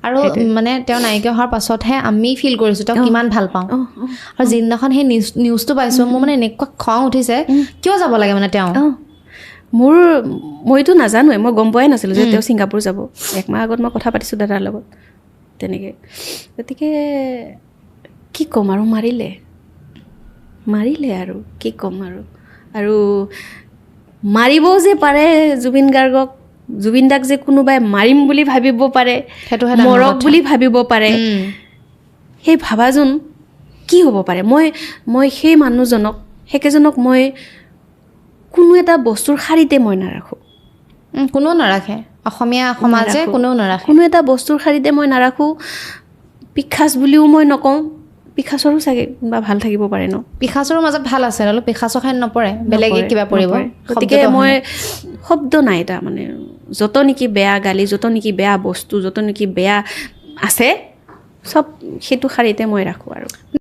আৰু মানে তেওঁ নায়িকা হোৱাৰ পাছতহে আমি ফিল কৰিছোঁ তেওঁ কিমান ভাল পাওঁ আৰু যিদিনাখন সেই নিউজটো পাইছোঁ মোৰ মানে এনেকুৱা খং উঠিছে কিয় যাব লাগে মানে তেওঁ মইতো নাজানোৱে মই গম পোৱাই নাছিলোঁ যে তেওঁ ছিংগাপুৰ যাব 1 মাহ আগত মই কথা পাতিছোঁ দাদাৰ লগত তেনেকৈ গতিকে কি ক'ম আৰু মাৰিলে আৰু কি ক'ম আৰু মাৰিবও যে পাৰে জুবিন দাক যে কোনোবাই মাৰিম বুলি ভাবিব পাৰে মৰক বুলি ভাবিব পাৰে সেই ভাবাজন কি হ'ব পাৰে মই সেই মানুহজনক সেইকেইজনক মই কোনো এটা বস্তুৰ শাৰীতে মই নাৰাখোঁ কোনেও নাৰাখে অসমীয়া সমাজে কোনেও নাৰাখে কোনো এটা বস্তুৰ শাৰীতে মই নাৰাখোঁ পিখাচ বুলিও মই নকওঁ পিখাচৰো চাগে বা ভাল থাকিব পাৰে ন পিখাচৰ মাজত ভাল আছে অলপ পিখাচৰ খাই নপৰে বেলেগে কিবা পৰিব গতিকে মই শব্দ নাই এটা মানে যত নেকি বেয়া গালি যত নেকি বেয়া বস্তু যত নেকি বেয়া আছে চব সেইটো শাৰীতে মই ৰাখোঁ আৰু